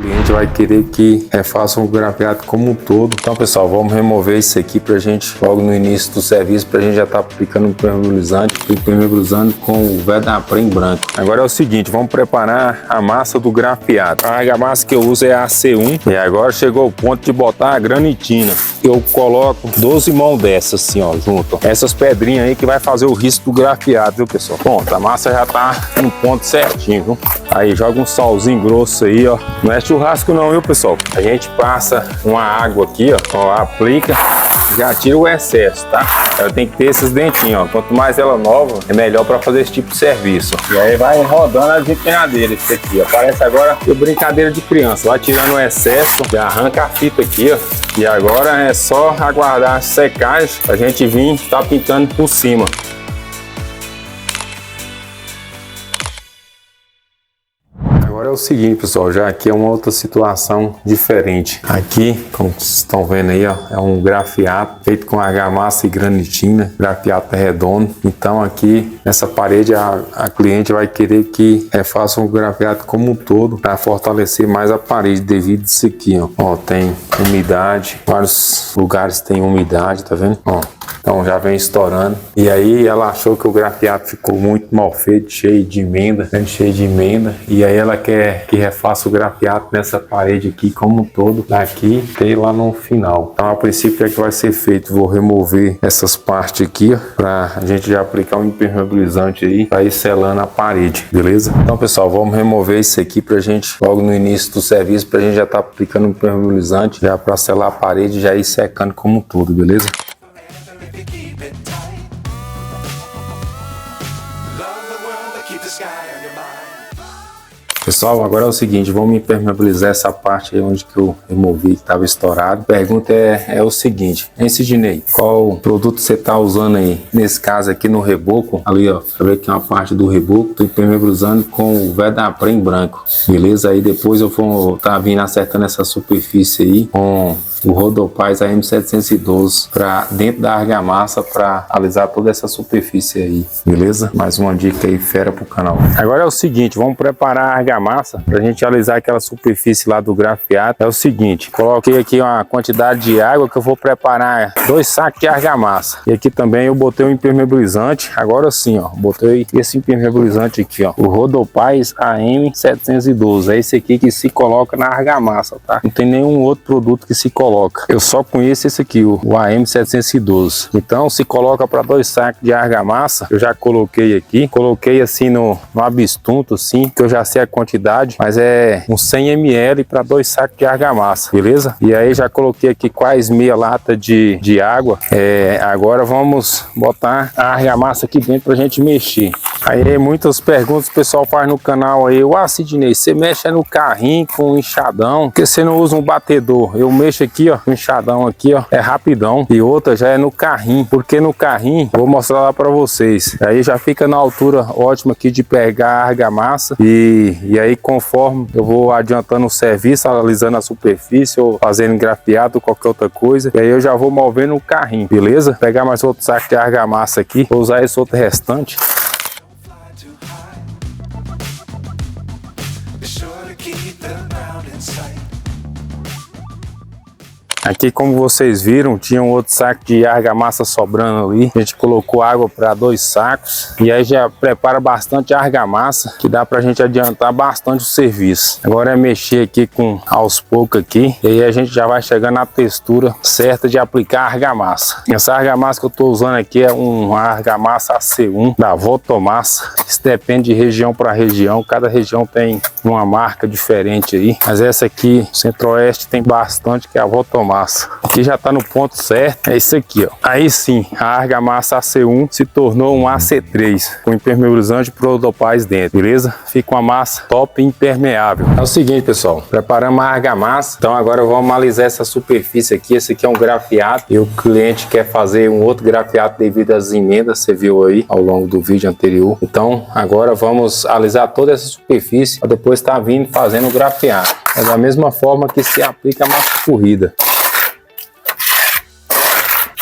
cliente vai querer que refaça o graveado como um todo. Então, pessoal, vamos remover isso aqui pra gente, logo no início do serviço, pra gente já estar aplicando impermeabilizando com o Vedaprem branco. Agora é o seguinte, vamos preparar a massa do grafiado. A argamassa que eu uso é a C1 e agora chegou o ponto de botar a granitina. Eu coloco 12 mãos dessas assim, ó, junto. Essas pedrinhas aí que vai fazer o risco do grafiado, viu, pessoal? Pronto, a massa já tá no ponto certinho, viu? Aí joga um salzinho grosso aí, ó. Não é churrasco não, viu, pessoal? A gente passa uma água aqui, ó, aplica, já tira o excesso, tá? Ela tem que ter esses dentinhos, ó. Quanto mais ela nova, é melhor para fazer esse tipo de serviço. E aí vai rodando as empinadeiras, isso aqui, ó. Parece agora uma brincadeira de criança. Vai tirando o excesso, já arranca a fita aqui, ó. E agora é só aguardar a secagem pra gente vir tá pintando por cima. Agora é o seguinte, pessoal, já aqui é uma outra situação diferente. Aqui, como vocês estão vendo aí, ó, é um grafiato feito com argamassa e granitina, grafiato redondo. Então aqui nessa parede a cliente vai querer que refaça o grafiato como um todo para fortalecer mais a parede devido a isso aqui, ó. Ó, tem umidade, vários lugares tem umidade, tá vendo? Ó. Então já vem estourando. E aí ela achou que o grafiato ficou muito mal feito, cheio de emenda. E aí ela quer que refaça o grafiato nessa parede aqui como um todo, daqui até lá no final. Então a princípio é que vai ser feito. Vou remover essas partes aqui, ó, pra a gente já aplicar um impermeabilizante aí, pra ir selando a parede, beleza? Então, pessoal, vamos remover isso aqui pra gente, logo no início do serviço, pra gente já tá aplicando um impermeabilizante, já pra selar a parede e já ir secando como um todo, beleza? Pessoal, agora é o seguinte, vamos impermeabilizar essa parte aí onde que eu removi, que estava estourado. A pergunta é o seguinte, hein, Sidney, qual produto você está usando aí? Nesse caso aqui no reboco, ali ó, você vê que é uma parte do reboco, estou impermeabilizando com o Vedaprem branco, beleza? Aí depois eu vou estar vindo acertando essa superfície aí com o Rodopais AM712 para dentro da argamassa para alisar toda essa superfície aí, beleza? Mais uma dica aí fera pro canal. Agora é o seguinte, vamos preparar a argamassa para a gente alisar aquela superfície lá do grafiato. É o seguinte, coloquei aqui uma quantidade de água que eu vou preparar 2 sacos de argamassa. E aqui também eu botei um impermeabilizante. Agora sim, ó, botei esse impermeabilizante aqui, ó, o Rodopais AM712. É esse aqui que se coloca na argamassa, tá? Não tem nenhum outro produto que se coloca. Eu só conheço esse aqui, o AM712. Então se coloca para 2 sacos de argamassa. Eu já coloquei aqui, coloquei assim no abstunto, assim, que eu já sei a quantidade, mas é uns 100 ml para 2 sacos de argamassa, beleza? E aí já coloquei aqui quase meia lata de água. Agora vamos botar a argamassa aqui dentro pra gente mexer. Aí muitas perguntas o pessoal faz no canal aí, Sidney, você mexe no carrinho com um enxadão, porque você não usa um batedor? Eu mexo aqui, ó, o enxadão aqui, ó, é rapidão. E outra já é no carrinho, porque no carrinho, vou mostrar lá pra vocês, aí já fica na altura ótima aqui de pegar a argamassa e aí conforme eu vou adiantando o serviço, alisando a superfície ou fazendo grafiado ou qualquer outra coisa, e aí eu já vou movendo o carrinho, beleza? Pegar mais outro saco de argamassa aqui, vou usar esse outro restante. Aqui, como vocês viram, tinha um outro saco de argamassa sobrando ali. A gente colocou água para 2 sacos. E aí já prepara bastante argamassa, que dá pra gente adiantar bastante o serviço. Agora é mexer aqui aos poucos aqui. E aí a gente já vai chegando na textura certa de aplicar a argamassa. Essa argamassa que eu tô usando aqui é uma argamassa AC1 da Votomassa. Isso depende de região para região. Cada região tem uma marca diferente aí. Mas essa aqui, Centro-Oeste, tem bastante, que é a Votomassa. Aqui já está no ponto certo, é isso aqui, ó. Aí sim, a argamassa AC1 se tornou um AC3 com impermeabilizante Rodopais dentro, beleza? Fica uma massa top e impermeável. É o seguinte, pessoal, preparamos a argamassa, então agora vamos alisar essa superfície aqui. Esse aqui é um grafiato e o cliente quer fazer um outro grafiato devido às emendas, você viu aí ao longo do vídeo anterior. Então agora vamos alisar toda essa superfície para depois estar vindo fazendo o grafiato. É da mesma forma que se aplica a massa corrida.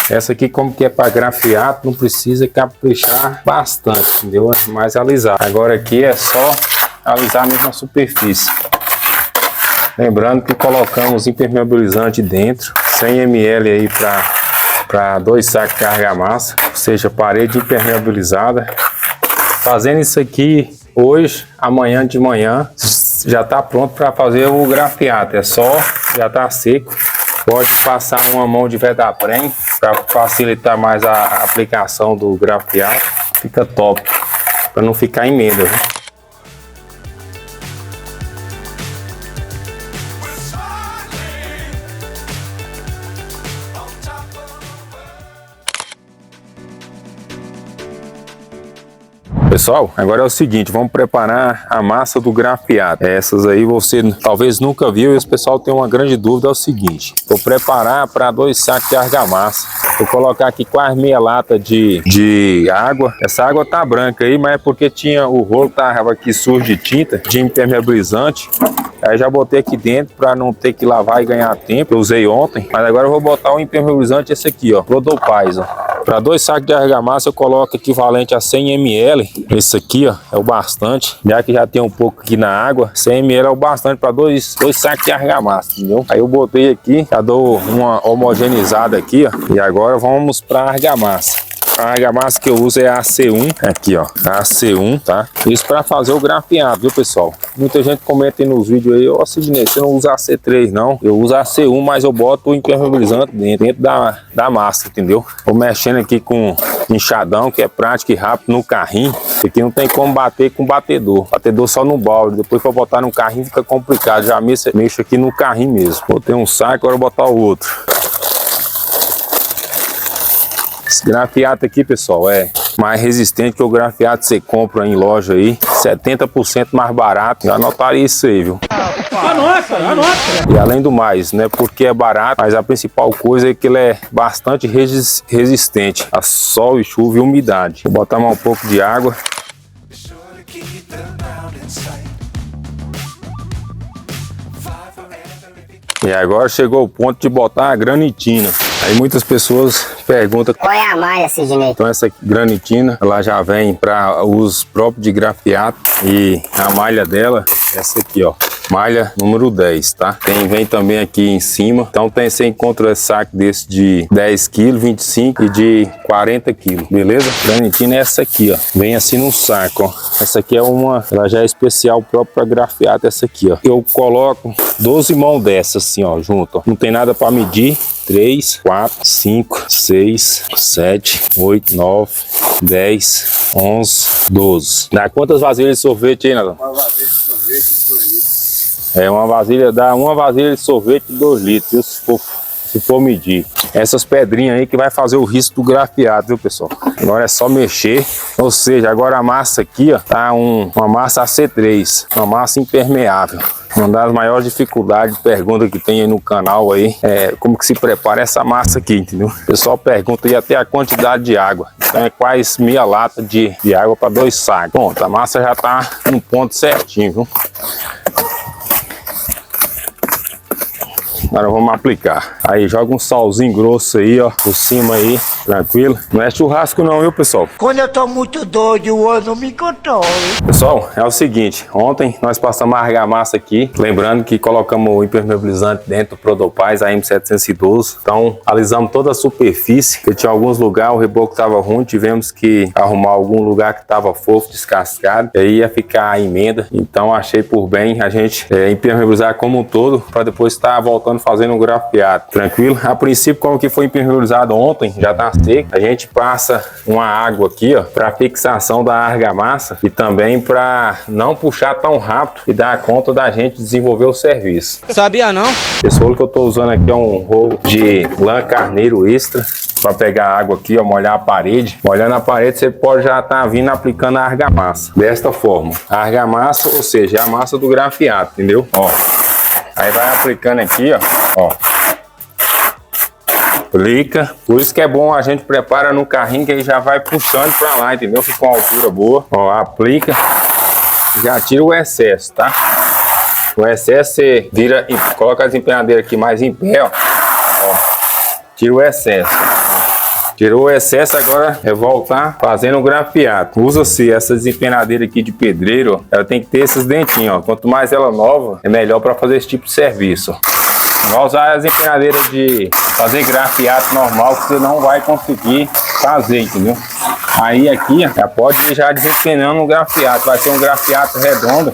Essa aqui, como que é para grafiato, não precisa caprichar bastante, entendeu? É mais alisar. Agora aqui é só alisar a mesma superfície. Lembrando que colocamos impermeabilizante dentro, 100 ml aí para 2 sacos de argamassa, ou seja, parede impermeabilizada. Fazendo isso aqui hoje, amanhã de manhã, já está pronto para fazer o grafiato. É só, já está seco. Pode passar uma mão de Vedaprem para facilitar mais a aplicação do grafiato. Fica top, para não ficar emenda, viu? Pessoal, agora é o seguinte, vamos preparar a massa do grafiato. Essas aí você talvez nunca viu e o pessoal tem uma grande dúvida, é o seguinte. Vou preparar para 2 sacos de argamassa. Vou colocar aqui quase meia lata de água. Essa água tá branca aí, mas é porque tinha o rolo tava aqui sujo de tinta, de impermeabilizante. Aí já botei aqui dentro para não ter que lavar e ganhar tempo. Eu usei ontem, mas agora eu vou botar o impermeabilizante esse aqui, ó, Rodopais, ó. Para 2 sacos de argamassa eu coloco equivalente a 100 ml. Esse aqui, ó, é o bastante. Já que já tem um pouco aqui na água, 100 ml é o bastante para 2 sacos de argamassa, entendeu? Aí eu botei aqui, já dou uma homogeneizada aqui, ó. E agora vamos para a argamassa. A argamassa que eu uso é a AC1, aqui ó, a AC1, tá? Isso para fazer o grafiado, viu pessoal? Muita gente comenta aí nos vídeos aí, ó Sidney, você não usa a AC3 não, eu uso a AC1, mas eu boto o impermeabilizante dentro da massa, entendeu? Vou mexendo aqui com enxadão, que é prático e rápido no carrinho, aqui não tem como bater com batedor só no balde, depois for botar no carrinho fica complicado, já mexo aqui no carrinho mesmo. Botei um saco, agora vou botar o outro. Esse grafiato aqui, pessoal, é mais resistente que o grafiato que você compra em loja aí, 70% mais barato. Já anotaram isso aí, viu? Anota. E além do mais, né, porque é barato, mas a principal coisa é que ele é bastante resistente a sol e chuva e umidade. Vou botar mais um pouco de água. E agora chegou o ponto de botar a granitina. Aí muitas pessoas perguntam qual é a malha, Sidney? Então essa granitina, ela já vem para uso próprio de grafiato e a malha dela, essa aqui ó, malha número 10, tá? Vem também aqui em cima, então você encontra saco desse de 10 kg, 25 e de 40 kg, beleza? Granitina é essa aqui ó, vem assim no saco, ó. Essa aqui é ela já é especial próprio para grafiato, essa aqui ó. Eu coloco 12 mãos dessas assim ó, junto, ó. Não tem nada para medir. 3, 4, 5, 6, 7, 8, 9, 10, 11, 12. Dá quantas vasilhas de sorvete aí, Nathan? Uma vasilha de sorvete de 2 litros. É, dá uma vasilha de sorvete de 2 litros, se for medir. Essas pedrinhas aí que vai fazer o risco do grafiado, viu pessoal? Agora é só mexer, ou seja, agora a massa aqui ó, tá uma massa AC3, uma massa impermeável. Uma das maiores dificuldades, pergunta que tem aí no canal aí, é como que se prepara essa massa aqui, entendeu? O pessoal pergunta aí até a quantidade de água. Então é quase meia lata de água para 2 sacos. Pronto, a massa já tá no ponto certinho, viu? Agora vamos aplicar. Aí joga um salzinho grosso aí, ó, por cima aí, tranquilo. Não é churrasco não, viu, pessoal? Quando eu tô muito doido, o ano me controla. Pessoal, é o seguinte, ontem nós passamos a argamassa aqui, lembrando que colocamos o impermeabilizante dentro do Prodopais AM712. Então, alisamos toda a superfície, porque tinha alguns lugares, o reboco estava ruim, tivemos que arrumar algum lugar que estava fofo, descascado, e aí ia ficar a emenda. Então, achei por bem a gente impermeabilizar como um todo, para depois estar voltando fazendo um grafiato, tranquilo? A princípio, como que foi impermeabilizado ontem, já tá seco, a gente passa uma água aqui, ó, para fixação da argamassa e também para não puxar tão rápido e dar conta da gente desenvolver o serviço. Sabia não? Esse rolo que eu tô usando aqui é um rolo de lã carneiro extra, para pegar água aqui, ó, molhar a parede. Molhando a parede, você pode já estar vindo aplicando a argamassa, desta forma. A argamassa, ou seja, é a massa do grafiato, entendeu? Ó. Aí vai aplicando aqui, ó. Aplica. Por isso que é bom a gente prepara no carrinho, que aí já vai puxando pra lá, entendeu? Fica uma altura boa. Ó, aplica. Já tira o excesso, tá? O excesso você vira e coloca a desempenhadeira aqui mais em pé, ó. Tira o excesso. Tirou o excesso, agora é voltar fazendo o grafiato. Usa-se essa desempenadeira aqui de pedreiro, ó. Ela tem que ter esses dentinhos, ó. Quanto mais ela nova, é melhor para fazer esse tipo de serviço, ó. Não vai usar as empenadeiras de fazer grafiato normal, que você não vai conseguir fazer, entendeu? Aí aqui, ó, já pode ir já desempenando o grafiato. Vai ser um grafiato redondo.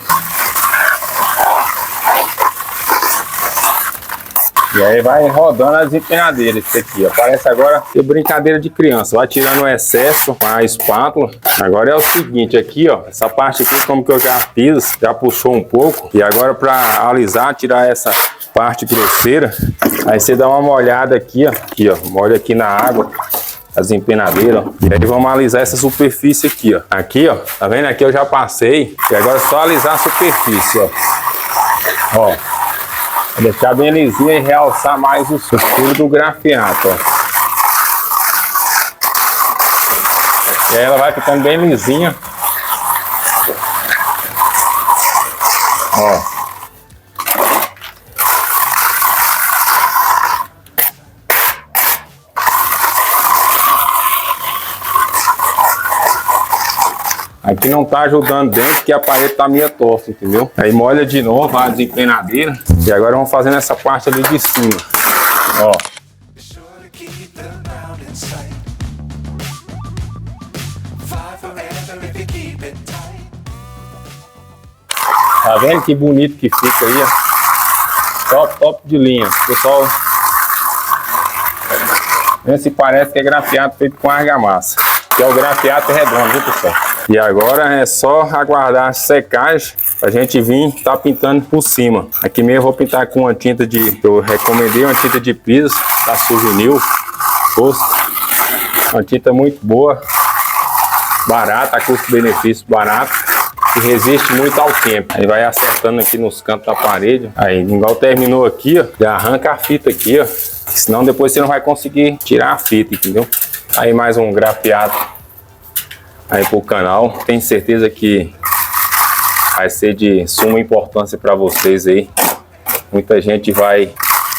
E aí vai rodando as empenadeiras. Isso aqui, ó. Parece agora que brincadeira de criança. Vai tirando o excesso com a espátula. Agora é o seguinte, aqui, ó. Essa parte aqui, como que eu já fiz, já puxou um pouco. E agora para alisar, tirar essa parte grosseira, aí você dá uma molhada aqui, ó. Aqui, ó. Molha aqui na água. As empenadeiras, ó. E aí vamos alisar essa superfície aqui, ó. Aqui, ó. Tá vendo? Aqui eu já passei. E agora é só alisar a superfície, ó. Ó. Deixar bem lisinha e realçar mais o estilo do grafiato, ó. E aí ela vai ficando bem lisinha. Ó. Aqui não tá ajudando dentro, que a parede tá meio torta, entendeu? Aí molha de novo a desempenadeira. E agora vamos fazendo essa parte ali de cima. Ó. Tá vendo que bonito que fica aí, ó? Top, top de linha. Pessoal, esse parece que é grafiato feito com argamassa. Que é o grafiato redondo, viu, pessoal? E agora é só aguardar a secagem pra gente vir tá pintando por cima. Aqui mesmo eu vou pintar com uma tinta eu recomendei, uma tinta de piso da Souvenir. Uma tinta muito boa, barata, custo-benefício barato, que resiste muito ao tempo. Aí vai acertando aqui nos cantos da parede. Aí, igual terminou aqui, ó, já arranca a fita aqui, ó. Senão depois você não vai conseguir tirar a fita, entendeu? Aí mais um grafiato aí pro canal. Tenho certeza que vai ser de suma importância para vocês aí. Muita gente vai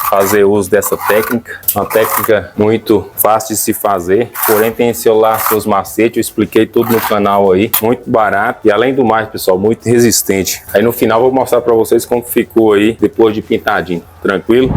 fazer uso dessa técnica. Uma técnica muito fácil de se fazer, porém tem seus macetes. Eu expliquei tudo no canal aí. Muito barato e, além do mais, pessoal, muito resistente. Aí no final eu vou mostrar para vocês como ficou aí depois de pintadinho. Tranquilo?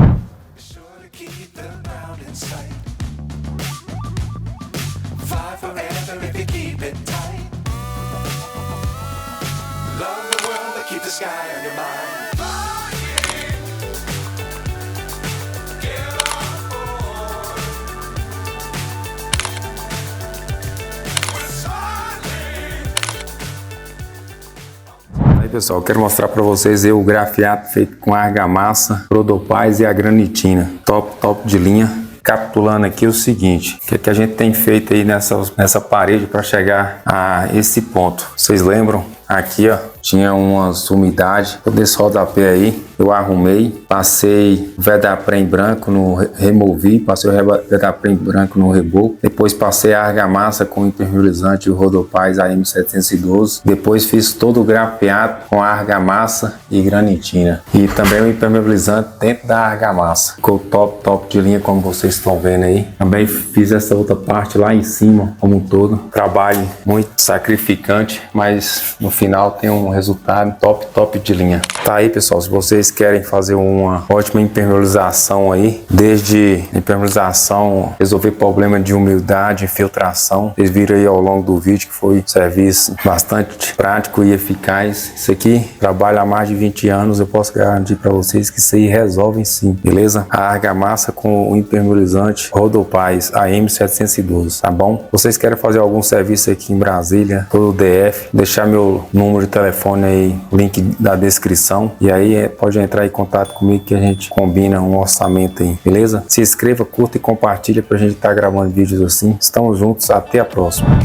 Aí, pessoal, eu quero mostrar para vocês aí o grafiato feito com a argamassa, Rodopaz e a granitina. Top, top de linha. Capitulando aqui o seguinte, o que a gente tem feito aí nessa parede para chegar a esse ponto. Vocês lembram? Aqui, ó, tinha umas umidades. Todo esse rodapé aí eu arrumei, passei Vedaprem branco, removi, passei o Vedaprem branco no reboco, depois passei a argamassa com impermeabilizante e o Rodopaz AM712, depois fiz todo o grafiato com a argamassa e granitina e também o impermeabilizante dentro da argamassa. Ficou top, top de linha, como vocês estão vendo aí. Também fiz essa outra parte lá em cima, como um todo. Trabalho muito sacrificante, mas no final tem um resultado top, top de linha. Tá aí, pessoal, se vocês querem fazer uma ótima impermeabilização aí, desde impermeabilização, resolver problema de umidade, infiltração, vocês viram aí ao longo do vídeo que foi um serviço bastante prático e eficaz. Isso aqui trabalha há mais de 20 anos, eu posso garantir para vocês que isso aí resolve sim, beleza? A argamassa com o impermeabilizante Rodopaz AM712, tá bom? Vocês querem fazer algum serviço aqui em Brasília, todo o DF, deixar meu número de telefone aí, link da descrição, e aí pode entrar em contato comigo que a gente combina um orçamento aí, beleza? Se inscreva, curta e compartilha pra gente estar gravando vídeos assim. Estamos juntos, até a próxima.